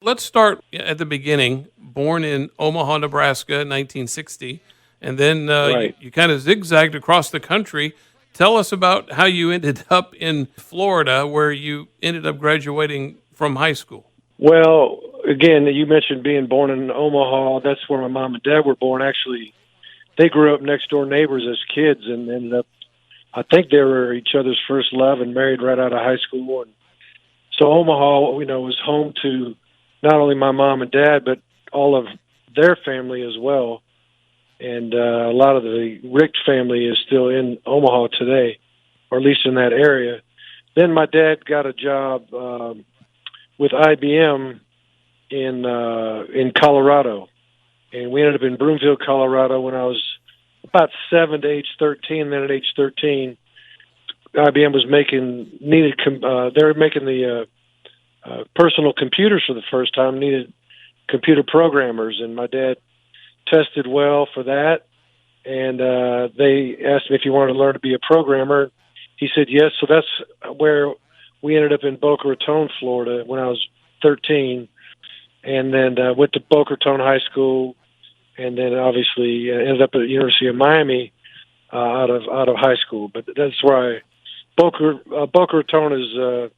Let's start at the beginning. Born in Omaha, Nebraska, in 1960, and then Right. you kind of zigzagged across the country. Tell us about how you ended up in Florida, where you ended up graduating from high school. Well, again, you mentioned being born in Omaha. That's where my mom and dad were born. Actually, they grew up next door neighbors as kids and ended up, I think they were each other's first love and married right out of high school. And so Omaha, was home to not only my mom and dad, but all of their family as well. And a lot of the Richt family is still in Omaha today, or at least in that area. Then my dad got a job with IBM in Colorado, and we ended up in Broomfield, Colorado, when I was about 7 to age 13. Then at age 13, IBM was they were making the personal computers for the first time. Needed computer programmers, and my dad tested well for that. And they asked me if he wanted to learn to be a programmer. He said yes. So that's where we ended up in Boca Raton, Florida, when I was 13, and then went to Boca Raton High School, and then obviously ended up at the University of Miami out of high school. But that's where Boca Raton is.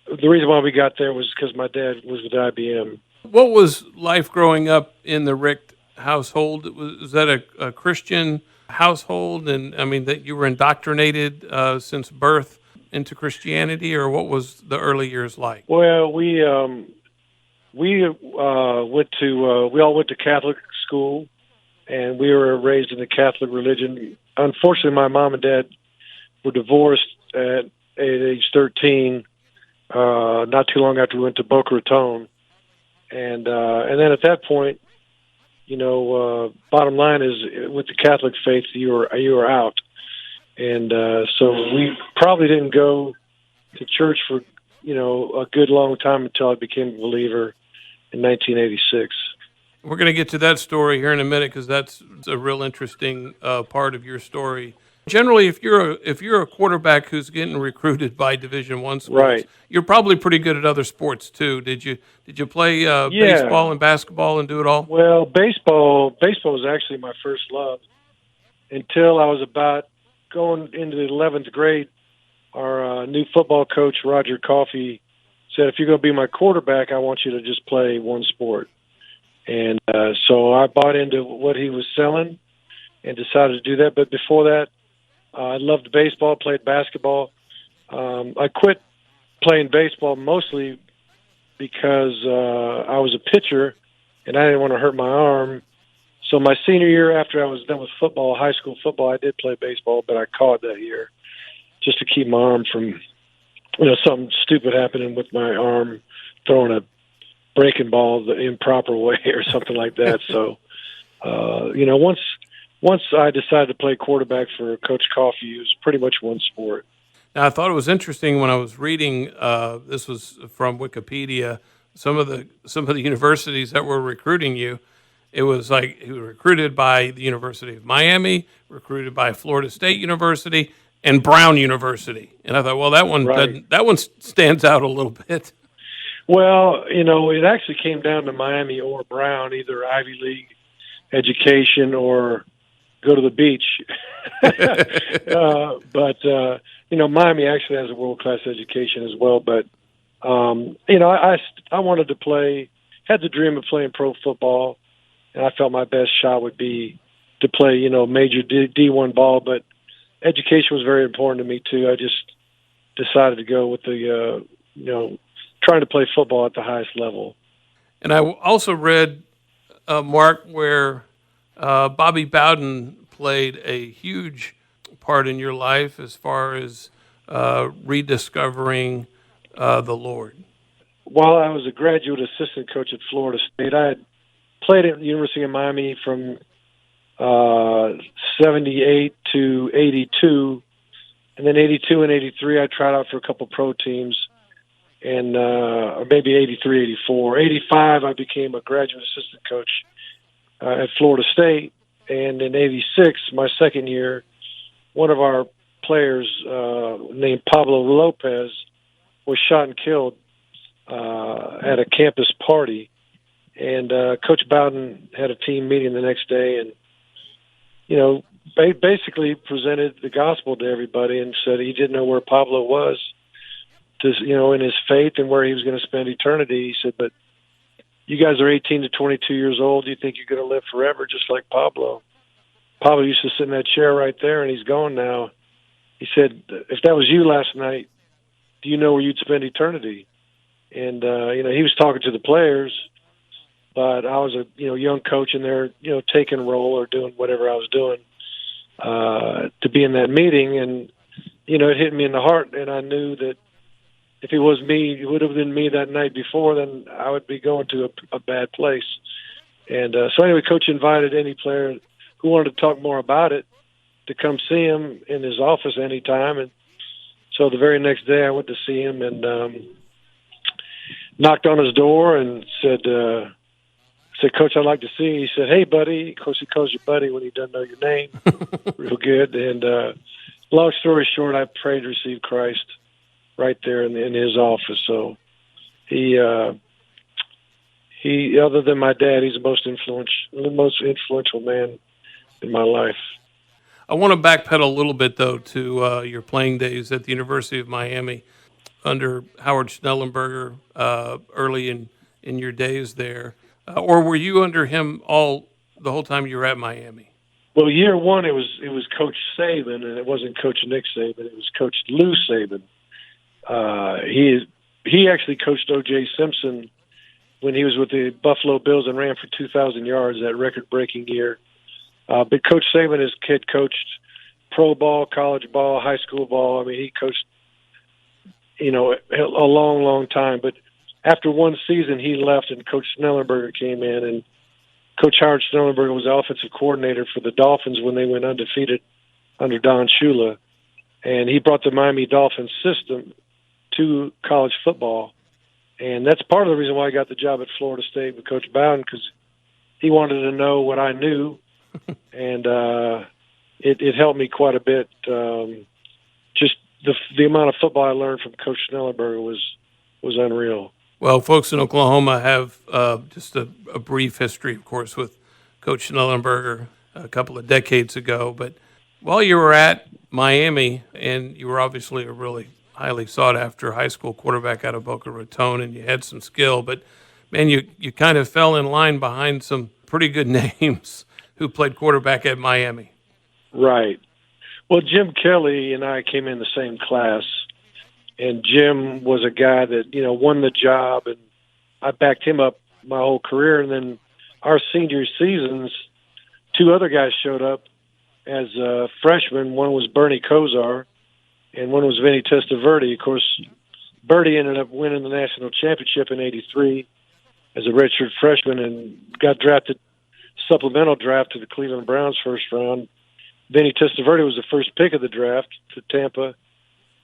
The reason why we got there was because my dad was with IBM. What was life growing up in the Richt household? Was that a Christian household, and I mean that you were indoctrinated since birth into Christianity, or what was the early years like? Well, we all went to Catholic school, and we were raised in the Catholic religion. Unfortunately, my mom and dad were divorced at age 13, not too long after we went to Boca Raton, and then at that point, bottom line is with the Catholic faith, you were out, and so we probably didn't go to church for a good long time until I became a believer in 1986. We're going to get to that story here in a minute because that's a real interesting part of your story. Generally, if you're a quarterback who's getting recruited by Division I schools, Right. you're probably pretty good at other sports too. Did you play baseball and basketball and do it all? Well, baseball was actually my first love until I was about going into the 11th grade. Our new football coach, Roger Coffey, said, if you're going to be my quarterback, I want you to just play one sport. And so I bought into what he was selling and decided to do that. But before that, I loved baseball, played basketball. I quit playing baseball mostly because I was a pitcher and I didn't want to hurt my arm. So my senior year, after I was done with football, high school football, I did play baseball, but I caught that year just to keep my arm from, something stupid happening with my arm, throwing a breaking ball the improper way or something like that. So, once I decided to play quarterback for Coach Coffey, it was pretty much one sport. Now, I thought it was interesting when I was reading. This was from Wikipedia. Some of the universities that were recruiting you. It was like you were recruited by the University of Miami, recruited by Florida State University, and Brown University. And I thought, well, that one Right. that one stands out a little bit. Well, it actually came down to Miami or Brown, either Ivy League education or go to the beach. But Miami actually has a world-class education as well. But, I wanted to play, had the dream of playing pro football, and I felt my best shot would be to play, major D1 ball. But education was very important to me, too. I just decided to go with the, trying to play football at the highest level. And I also read, Mark, where Bobby Bowden played a huge part in your life as far as rediscovering the Lord. While I was a graduate assistant coach at Florida State, I had played at the University of Miami from 78 to 82. And then 82 and 83, I tried out for a couple pro teams. And or maybe 83, 84. 85, I became a graduate assistant coach at Florida State. And in 86, my second year, one of our players named Pablo Lopez was shot and killed at a campus party, and Coach Bowden had a team meeting the next day, and basically presented the gospel to everybody and said he didn't know where Pablo was, in his faith and where he was going to spend eternity. He said, but you guys are 18 to 22 years old. Do you think you're going to live forever just like Pablo? Pablo used to sit in that chair right there, and he's gone now. He said, if that was you last night, do you know where you'd spend eternity? And, he was talking to the players, but I was a, young coach in there, taking a role or doing whatever I was doing to be in that meeting. And, it hit me in the heart, and I knew that if it was me, it would have been me that night before, then I would be going to a bad place. And so anyway, Coach invited any player who wanted to talk more about it to come see him in his office anytime. And so the very next day I went to see him and knocked on his door and said, Coach, I'd like to see you. He said, hey, buddy. Of course, he calls you buddy when he doesn't know your name. Real good. And long story short, I prayed to receive Christ right there in his office. So he, other than my dad, he's the most influential man in my life. I want to backpedal a little bit, though, to your playing days at the University of Miami under Howard Schnellenberger early in your days there. Or were you under him the whole time you were at Miami? Well, year one, it was Coach Saban, and it wasn't Coach Nick Saban. It was Coach Lou Saban. He actually coached O.J. Simpson when he was with the Buffalo Bills and ran for 2,000 yards that record-breaking year. But Coach Saban has coached pro ball, college ball, high school ball. I mean, he coached, a long, long time. But after one season, he left, and Coach Schnellenberger came in. And Coach Howard Schnellenberger was the offensive coordinator for the Dolphins when they went undefeated under Don Shula. And he brought the Miami Dolphins system to college football. And that's part of the reason why I got the job at Florida State with Coach Bowden, because he wanted to know what I knew. And it helped me quite a bit. Just the amount of football I learned from Coach Schnellenberger was unreal. Well, folks in Oklahoma have just a brief history, of course, with Coach Schnellenberger a couple of decades ago. But while you were at Miami, and you were obviously a really highly sought-after high school quarterback out of Boca Raton, and you had some skill, but, man, you kind of fell in line behind some pretty good names who played quarterback at Miami. Right. Well, Jim Kelly and I came in the same class, and Jim was a guy that, won the job, and I backed him up my whole career. And then our senior seasons, two other guys showed up as freshmen. One was Bernie Kosar, and one was Vinny Testaverde. Of course, Bertie ended up winning the national championship in '83 as a redshirt freshman and got drafted supplemental draft to the Cleveland Browns first round. Vinny Testaverde was the first pick of the draft to Tampa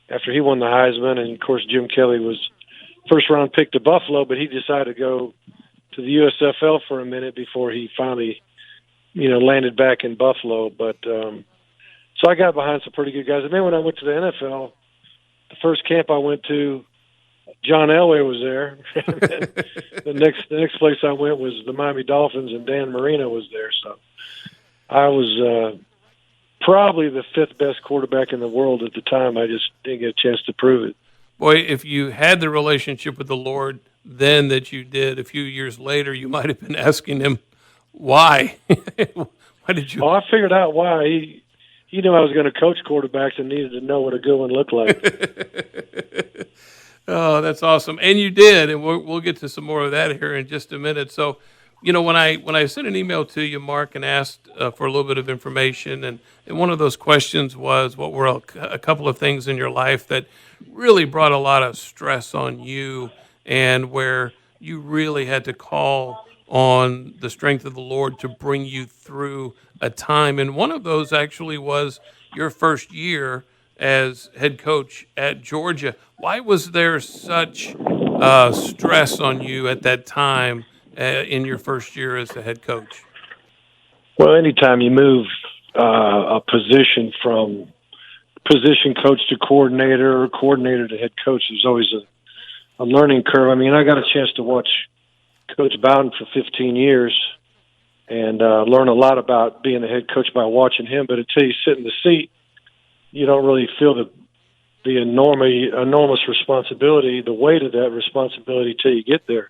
after he won the Heisman. And, of course, Jim Kelly was first-round pick to Buffalo, but he decided to go to the USFL for a minute before he finally, landed back in Buffalo. But so I got behind some pretty good guys. And then when I went to the NFL, the first camp I went to, John Elway was there. the next place I went was the Miami Dolphins, and Dan Marino was there. So I was probably the fifth best quarterback in the world at the time. I just didn't get a chance to prove it. Boy, if you had the relationship with the Lord then that you did a few years later, you might have been asking him why. Why did you? Oh, I figured out why. He knew I was going to coach quarterbacks and needed to know what a good one looked like. Oh, that's awesome. And you did, and we'll get to some more of that here in just a minute. So, when I sent an email to you, Mark, and asked for a little bit of information, and one of those questions was, what were a couple of things in your life that really brought a lot of stress on you and where you really had to call on the strength of the Lord to bring you through a time? And one of those actually was your first year as head coach at Georgia. Why was there such stress on you at that time in your first year as the head coach? Well, anytime you move a position from position coach to coordinator or coordinator to head coach, there's always a learning curve. I mean, I got a chance to watch Coach Bowden for 15 years and learn a lot about being a head coach by watching him. But until you sit in the seat, you don't really feel the enormous responsibility, the weight of that responsibility till you get there.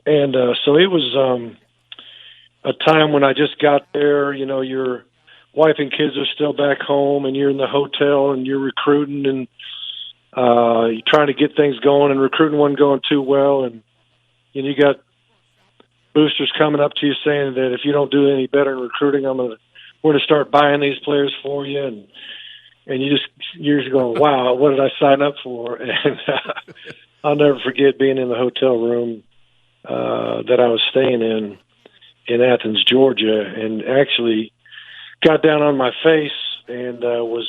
And so it was a time when I just got there. You know, your wife and kids are still back home, and you're in the hotel, and you're recruiting, and you're trying to get things going, and recruiting wasn't going too well. And you got boosters coming up to you saying that if you don't do any better in recruiting, we're going to start buying these players for you. And you're just going, wow, what did I sign up for? And I'll never forget being in the hotel room that I was staying in Athens, Georgia, and actually got down on my face and was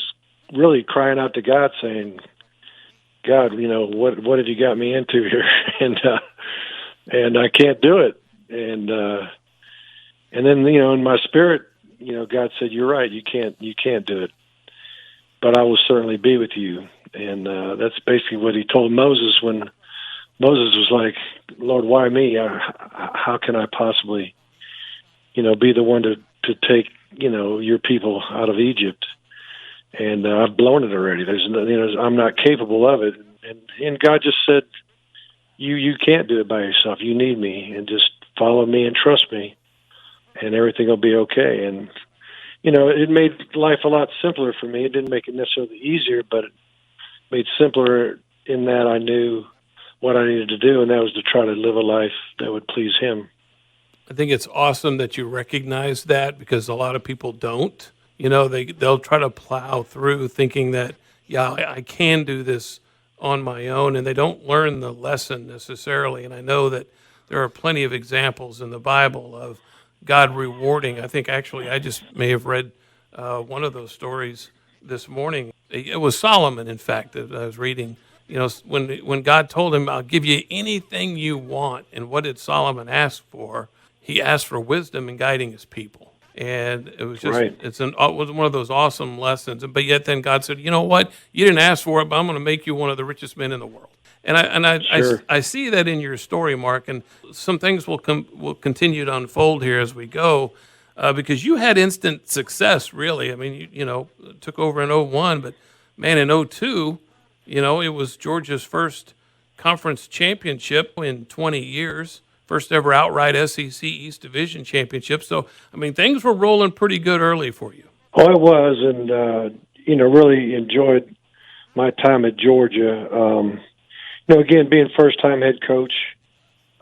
really crying out to God, saying, God, you know, what have you got me into here? And I can't do it. And then, you know, in my spirit, you know, God said, you're right, you can't do it, but I will certainly be with you. And that's basically what he told Moses when Moses was like, Lord, why me? How can I possibly, you know, be the one to take, you know, your people out of Egypt? And I've blown it already. I'm not capable of it. And God just said, you can't do it by yourself. You need me, and just follow me and trust me, and everything will be okay. And, you know, it made life a lot simpler for me. It didn't make it necessarily easier, but it made simpler in that I knew what I needed to do, and that was to try to live a life that would please him. I think it's awesome that you recognize that, because a lot of people don't. You know, they'll try to plow through thinking that, yeah, I can do this on my own, and they don't learn the lesson necessarily. And I know that there are plenty of examples in the Bible of God rewarding. I think actually I just may have read one of those stories this morning. It was Solomon, in fact, that I was reading. You know, when God told him, I'll give you anything you want. And what did Solomon ask for? He asked for wisdom in guiding his people. And it was just, Right. it was one of those awesome lessons. But yet then God said, you know what? You didn't ask for it, but I'm going to make you one of the richest men in the world. And Sure. I see that in your story, Mark, and some things will continue to unfold here as we go, because you had instant success, really. I mean, you know, took over in '01, but man, in '02, you know, it was Georgia's first conference championship in 20 years. First ever outright SEC East Division championship. So, I mean, things were rolling pretty good early for you. Oh, it was, and you know, really enjoyed my time at Georgia. You know, again, being first-time head coach,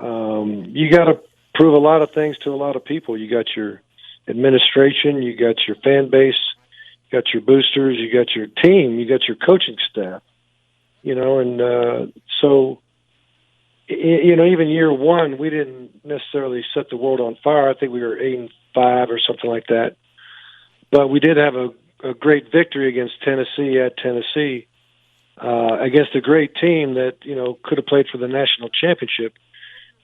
you got to prove a lot of things to a lot of people. You got your administration, you got your fan base, you got your boosters, you got your team, you got your coaching staff. You know, and so, you know, even year one, we didn't necessarily set the world on fire. I think we were 8-5 or something like that. But we did have a great victory against Tennessee at Tennessee, against a great team that, you know, could have played for the national championship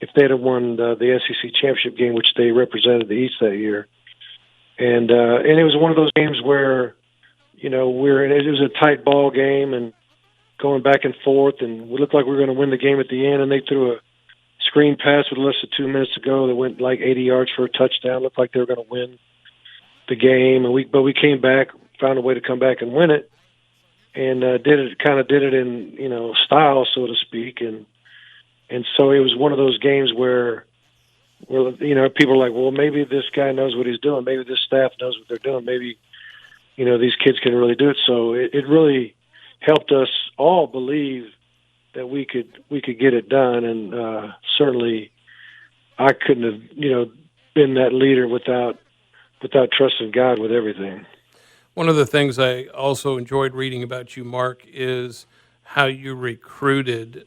if they'd have won the SEC championship game, which they represented the East that year. And it was one of those games where, you know, it was a tight ball game and going back and forth, and we looked like we were going to win the game at the end, and they threw a screen pass with less than 2 minutes to go that went like 80 yards for a touchdown. Looked like they were going to win the game, but we came back, found a way to come back and win it, and did it in, you know, style, so to speak, and so it was one of those games where you know, people are like, well, maybe this guy knows what he's doing, maybe this staff knows what they're doing, maybe, you know, these kids can really do it. So it really helped us all believe that we could get it done, and certainly I couldn't have, you know, been that leader without trusting God with everything. One of the things I also enjoyed reading about you, Mark, is how you recruited,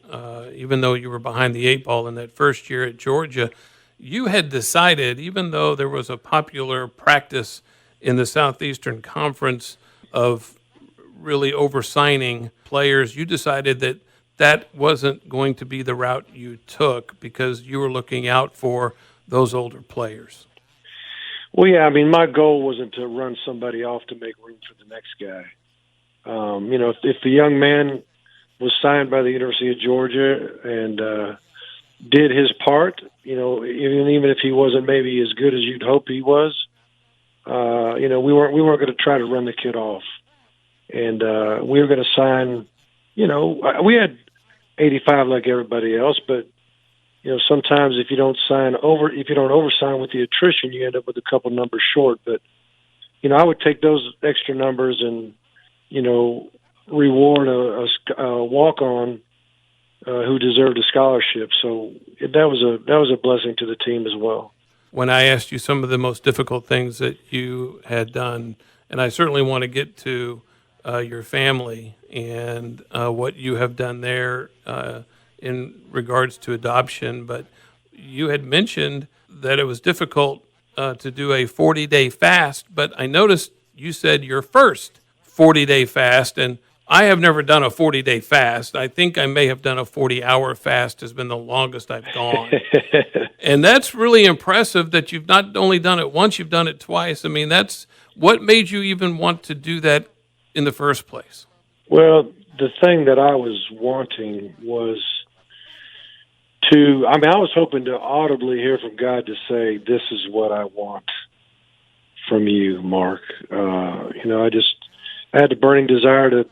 even though you were behind the eight ball in that first year at Georgia. You had decided, even though there was a popular practice in the Southeastern Conference of really oversigning players, you decided that wasn't going to be the route you took because you were looking out for those older players. Well, yeah, I mean, my goal wasn't to run somebody off to make room for the next guy. You know, if the young man was signed by the University of Georgia and did his part. Even if he wasn't maybe as good as you'd hope he was, we weren't going to try to run the kid off, and we were going to sign. We had 85 like everybody else, but sometimes if you don't oversign with the attrition, you end up with a couple numbers short. But I would take those extra numbers and reward a walk-on who deserved a scholarship. So that was a blessing to the team as well. When I asked you some of the most difficult things that you had done, and I certainly want to get to your family and what you have done there in regards to adoption, but you had mentioned that it was difficult to do a 40-day fast, but I noticed you said your first 40-day fast, and I have never done a 40-day fast. I think I may have done a 40-hour fast has been the longest I've gone. And that's really impressive that you've not only done it once, you've done it twice. I mean, that's what made you even want to do that in the first place? Well, the thing that I was wanting was I was hoping to audibly hear from God to say, this is what I want from you, Mark. I had the burning desire to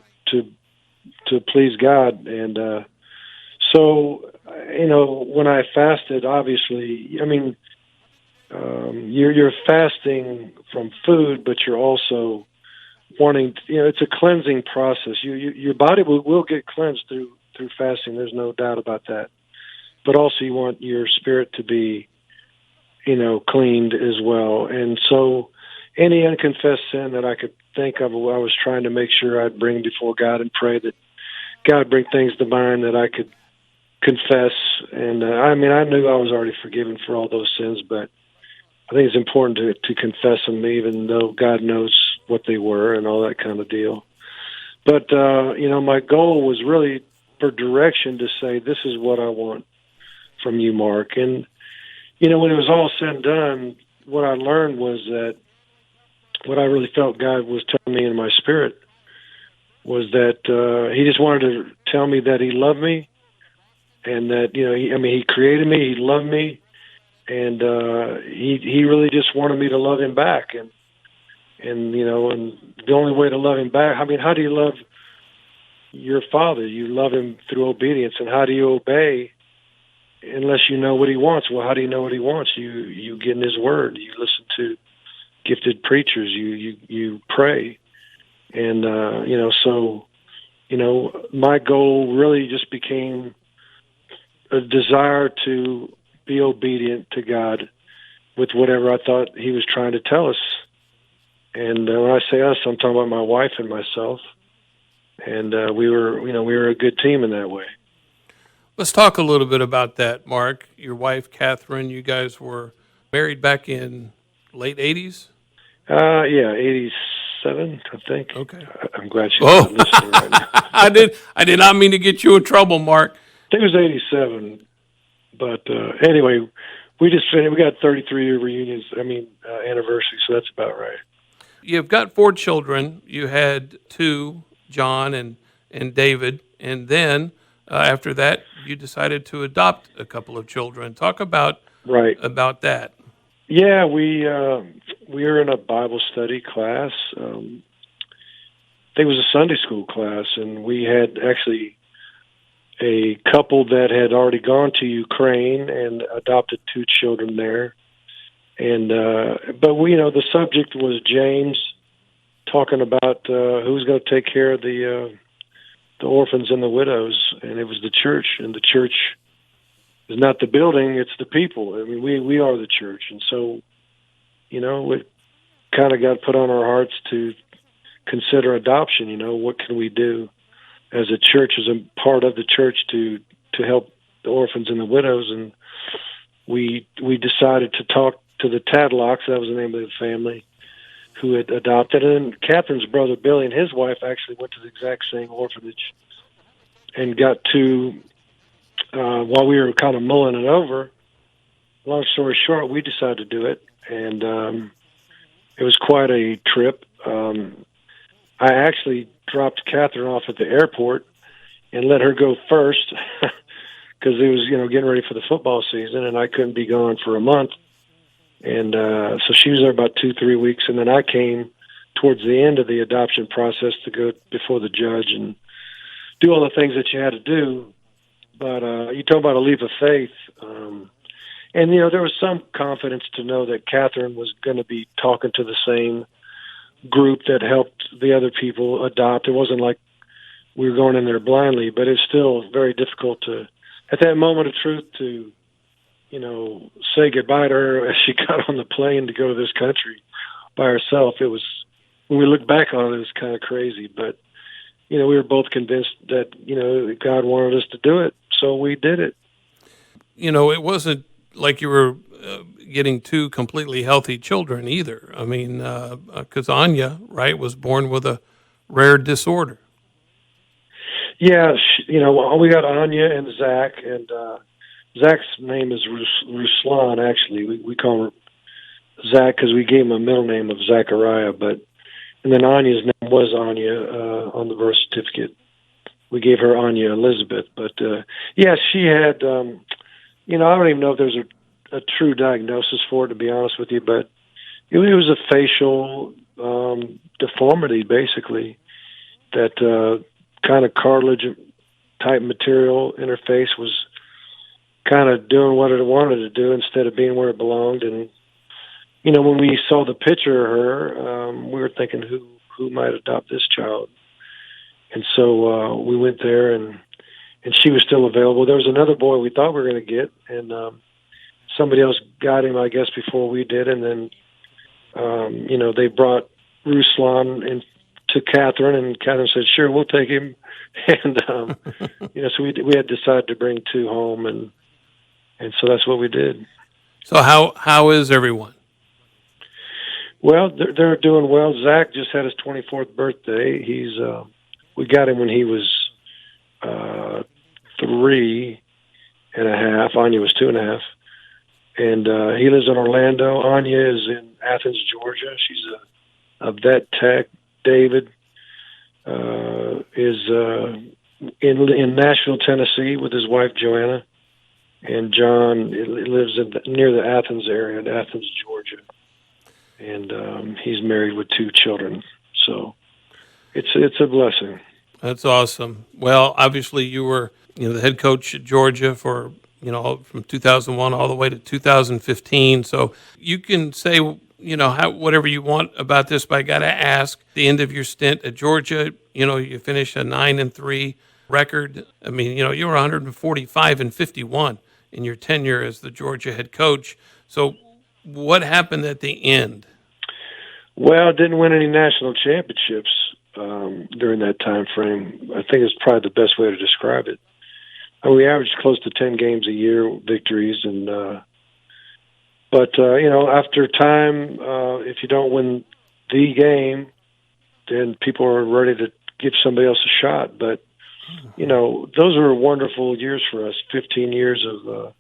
please God. And so, when I fasted, obviously, you're fasting from food, but you're also wanting, it's a cleansing process. Your body will get cleansed through fasting. There's no doubt about that. But also you want your spirit to be, cleaned as well. And so any unconfessed sin that I could think of, I was trying to make sure I'd bring before God and pray that God bring things to mind that I could confess. And I knew I was already forgiven for all those sins, but I think it's important to confess them, even though God knows what they were and all that kind of deal. But, my goal was really for direction to say, this is what I want from you, Mark. And, when it was all said and done, what I learned was that what I really felt God was telling me in my spirit was that he just wanted to tell me that he loved me and that, he created me, he loved me, and he really just wanted me to love him back. And the only way to love him back, how do you love your father? You love him through obedience. And how do you obey unless you know what he wants? Well, how do you know what he wants? You get in his word. You listen to gifted preachers. You pray. And, my goal really just became a desire to be obedient to God with whatever I thought he was trying to tell us. And when I say us, I'm talking about my wife and myself. And we were a good team in that way. Let's talk a little bit about that, Mark. Your wife, Catherine, you guys were married back in late 80s? 87, I think. Okay. I'm glad she's not listening right now. I did not mean to get you in trouble, Mark. I think it was 87. But anyway, we just finished. We got 33-year reunions, anniversary, so that's about right. You've got 4 children. You had 2, John and David, and then after that, you decided to adopt a couple of children. Talk about that. Yeah, we were in a Bible study class. I think it was a Sunday school class, and we had actually a couple that had already gone to Ukraine and adopted 2 children there. And but the subject was James talking about who's going to take care of the orphans and the widows, and it was the church. And the church is not the building; it's the people. We are the church, and so it kind of got put on our hearts to consider adoption. What can we do as a church, as a part of the church, to help the orphans and the widows? And we decided to talk to the Tadlocks, that was the name of the family, who had adopted. And Catherine's brother, Billy, and his wife actually went to the exact same orphanage and got to, while we were kind of mulling it over, long story short, we decided to do it. And it was quite a trip. I actually dropped Catherine off at the airport and let her go first because it was, getting ready for the football season, and I couldn't be gone for a month. And so she was there about 2-3 weeks, and then I came towards the end of the adoption process to go before the judge and do all the things that you had to do. But you talk about a leap of faith. And, there was some confidence to know that Catherine was going to be talking to the same group that helped the other people adopt. It wasn't like we were going in there blindly, but it's still very difficult to, at that moment of truth, to, say goodbye to her as she got on the plane to go to this country by herself. It was, when we look back on it, it was kind of crazy, but, we were both convinced that, God wanted us to do it, so we did it. It wasn't like you were getting two completely healthy children either. I mean, because Anya, right, was born with a rare disorder. Yeah, we got Anya and Zach, and Zach's name is Ruslan, actually. We call him Zach because we gave him a middle name of Zachariah, and then Anya's name was Anya on the birth certificate. We gave her Anya Elizabeth, but she had, I don't even know if there's a true diagnosis for it, to be honest with you, but it was a facial deformity, basically, that kind of cartilage type material in her face was kind of doing what it wanted to do instead of being where it belonged. And, when we saw the picture of her, we were thinking who might adopt this child. And so we went there, and she was still available. There was another boy we thought we were going to get, and somebody else got him, I guess, before we did. And then, they brought Ruslan in to Catherine, and Catherine said, "Sure, we'll take him." And so we had decided to bring two home, and so that's what we did. So how is everyone? Well, they're doing well. Zach just had his 24th birthday. We got him when he was 3.5. Anya was 2.5. And he lives in Orlando. Anya is in Athens, Georgia. She's a vet tech. David is in Nashville, Tennessee, with his wife Joanna, and John lives near the Athens area, in Athens, Georgia, and he's married with 2 children. So it's a blessing. That's awesome. Well, obviously you were the head coach at Georgia for from 2001 all the way to 2015. So you can say whatever you want about this, but I got to ask, the end of your stint at Georgia, you finished a 9-3 record. I mean, you were 145-51 in your tenure as the Georgia head coach. So what happened at the end? Well, didn't win any national championships during that time frame. I think it's probably the best way to describe it. We averaged close to 10 games a year, victories, and but after time, if you don't win the game, then people are ready to give somebody else a shot. But those were wonderful years for us. 15 years of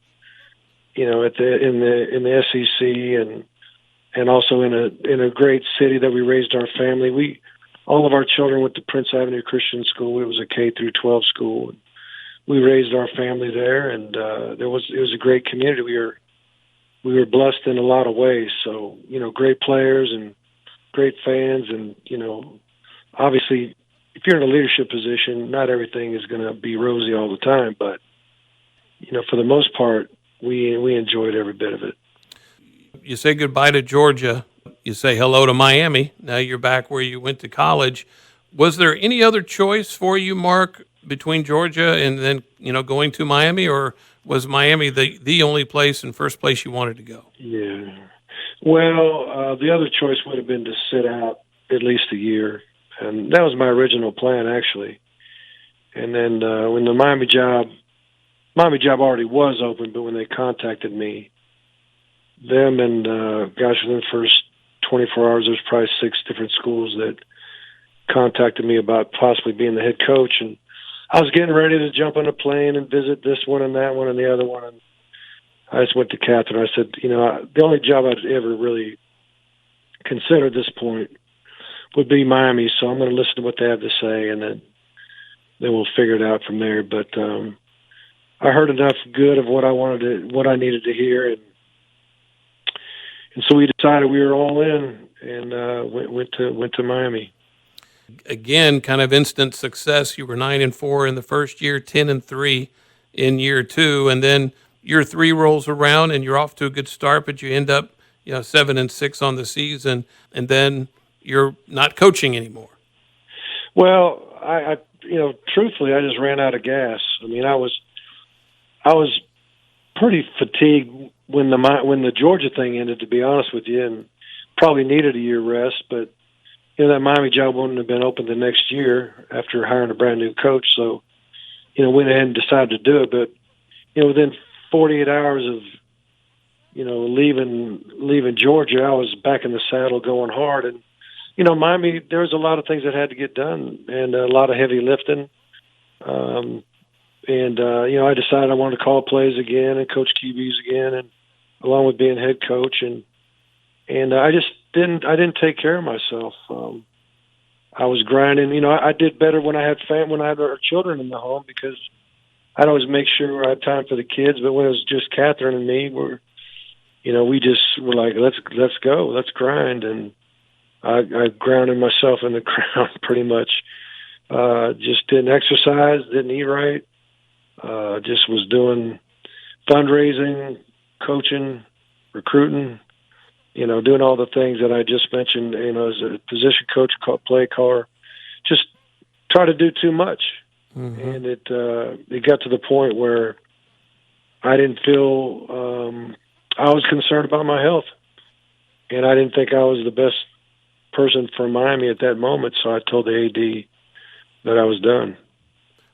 in the SEC and also in a great city that we raised our family. All of our children went to Prince Avenue Christian School. It was a K-12 school. We raised our family there, and it was a great community. We were blessed in a lot of ways. So, great players and great fans. And, obviously, if you're in a leadership position, not everything is going to be rosy all the time. But, for the most part, we enjoyed every bit of it. You say goodbye to Georgia. You say hello to Miami. Now you're back where you went to college. Was there any other choice for you, Mark, between Georgia and then, going to Miami, or was Miami the only place and first place you wanted to go? Yeah. Well, the other choice would have been to sit out at least a year. And that was my original plan, actually. And then when the Miami job already was open, but when they contacted me, them and, within the first 24 hours, there's probably 6 different schools that contacted me about possibly being the head coach. And I was getting ready to jump on a plane and visit this one and that one and the other one. And I just went to Catherine. I said, the only job I'd ever really consider at this point would be Miami. So I'm going to listen to what they have to say. And then we'll figure it out from there. But I heard enough good of what I needed to hear, and so we decided we were all in, and went to Miami. Again, kind of instant success. You were 9-4 in the first year, 10-3 in year two, and then year three rolls around, and you're off to a good start, but you end up 7-6 on the season, and then you're not coaching anymore. Well, I truthfully, I just ran out of gas. I mean, I was pretty fatigued when the Georgia thing ended, to be honest with you, and probably needed a year rest. But that Miami job wouldn't have been open the next year after hiring a brand new coach. So, went ahead and decided to do it. But within 48 hours of leaving Georgia, I was back in the saddle, going hard. And Miami, there was a lot of things that had to get done, and a lot of heavy lifting. I decided I wanted to call plays again and coach QBs again, and along with being head coach, and I just didn't take care of myself. I was grinding. I did better when I had our children in the home, because I'd always make sure I had time for the kids. But when it was just Catherine and me, we just were like, let's go, let's grind, and I grounded myself in the ground pretty much. Just didn't exercise, didn't eat right. Just was doing fundraising, coaching, recruiting, doing all the things that I just mentioned, as a position coach, play caller, just try to do too much. Mm-hmm. And it got to the point where I didn't feel, I was concerned about my health, and I didn't think I was the best person for Miami at that moment. So I told the AD that I was done.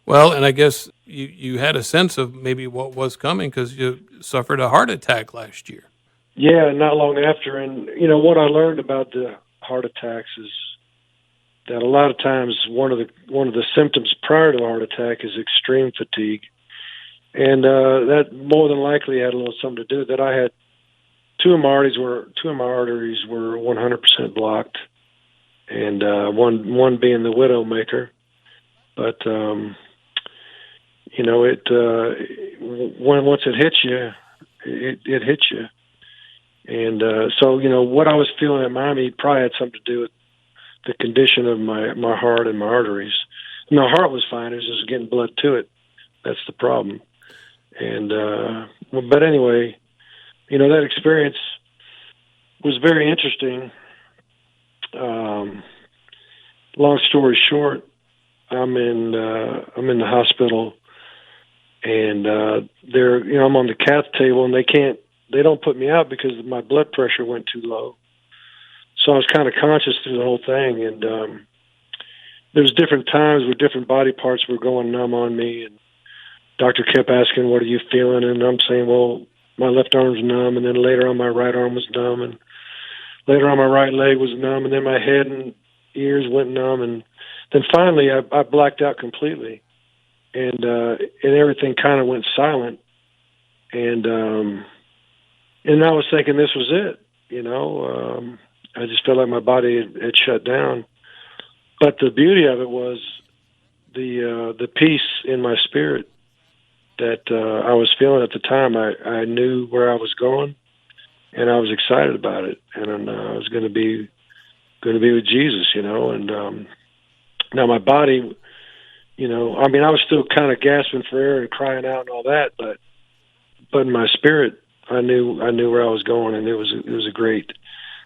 Well, and I guess you had a sense of maybe what was coming, because you suffered a heart attack last year. Yeah, not long after. And, what I learned about the heart attacks is that a lot of times one of the symptoms prior to a heart attack is extreme fatigue. And that more than likely had a little something to do with that. I had two of my arteries were 100% blocked, and one being the widowmaker. But once it hits you, it hits you. And so what I was feeling at Miami probably had something to do with the condition of my heart and my arteries. My heart was fine; it was just getting blood to it. That's the problem. And but anyway, that experience was very interesting. Long story short, I'm in the hospital, and I'm on the cath table, and they don't put me out because my blood pressure went too low. So I was kind of conscious through the whole thing, and there's different times where different body parts were going numb on me, and doctor kept asking, "What are you feeling?" And I'm saying, "Well, my left arm's numb," and then later on my right arm was numb, and later on my right leg was numb, and then my head and ears went numb, and then finally I blacked out completely, and everything kind of went silent, and I was thinking this was it, I just felt like my body had shut down. But the beauty of it was the peace in my spirit that I was feeling at the time. I knew where I was going, and I was excited about it, and I was going to be with Jesus, and now my body, I was still kind of gasping for air and crying out and all that, but in my spirit, I knew where I was going, and it was a great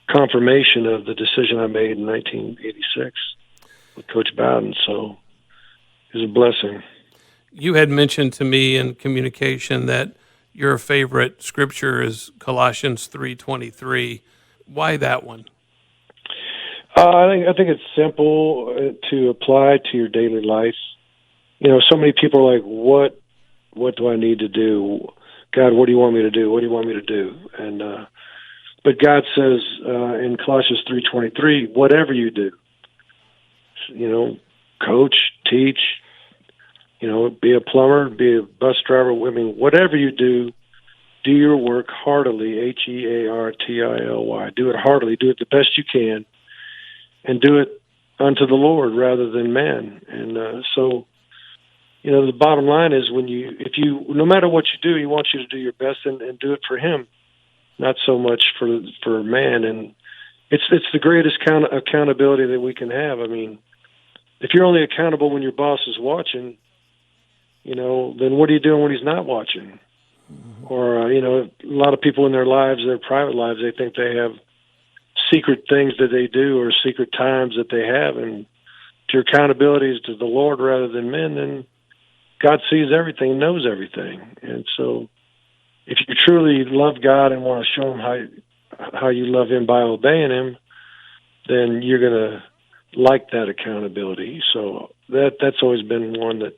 confirmation of the decision I made in 1986 with Coach Bowden. So it was a blessing. You had mentioned to me in communication that your favorite scripture is Colossians 3:23. Why that one? I think it's simple to apply to your daily life. So many people are like, what do I need to do? God, what do you want me to do? What do you want me to do? And but God says in Colossians 3:23, whatever you do, coach, teach, be a plumber, be a bus driver. Whatever you do your work heartily, HEARTILY. Do it heartily. Do it the best you can, and do it unto the Lord rather than man. And so The bottom line is no matter what you do, he wants you to do your best and do it for him, not so much for man. And it's the greatest accountability that we can have. I mean, if you're only accountable when your boss is watching, then what are you doing when he's not watching? Or, a lot of people in their lives, their private lives, they think they have secret things that they do or secret times that they have. And if your accountability is to the Lord rather than men, then God sees everything, knows everything. And so if you truly love God and want to show him how you love him by obeying him, then you're going to like that accountability. So that's always been one that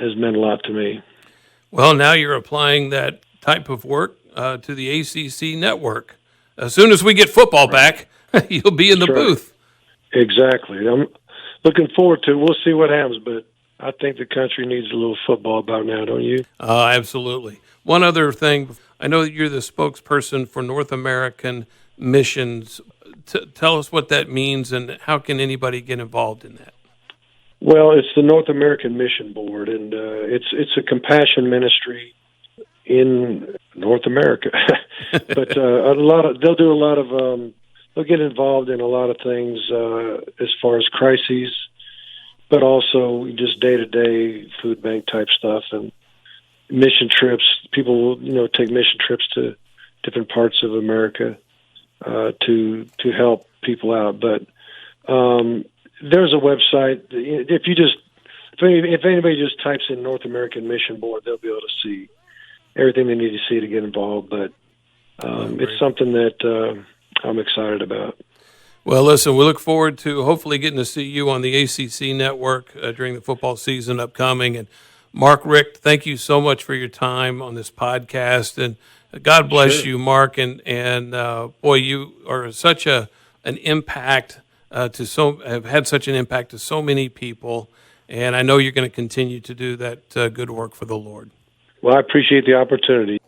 has meant a lot to me. Well, now you're applying that type of work to the ACC network. As soon as we get football back, you'll be in the booth. Exactly. I'm looking forward to it. We'll see what happens, but I think the country needs a little football about now, don't you? Absolutely. One other thing, I know that you're the spokesperson for North American missions. Tell us what that means and how can anybody get involved in that? Well, it's the North American Mission Board, and it's a compassion ministry in North America. But they'll do a lot of they'll get involved in a lot of things as far as crises, but also just day-to-day food bank type stuff and mission trips. People will take mission trips to different parts of America to help people out. But there's a website. If anybody just types in North American Mission Board, they'll be able to see everything they need to see to get involved. But it's something that I'm excited about. Well, listen, we look forward to hopefully getting to see you on the ACC network during the football season upcoming. And Mark Richt, thank you so much for your time on this podcast. And God bless you, Mark. And boy, you are such an impact have had such an impact to so many people. And I know you're going to continue to do that good work for the Lord. Well, I appreciate the opportunity.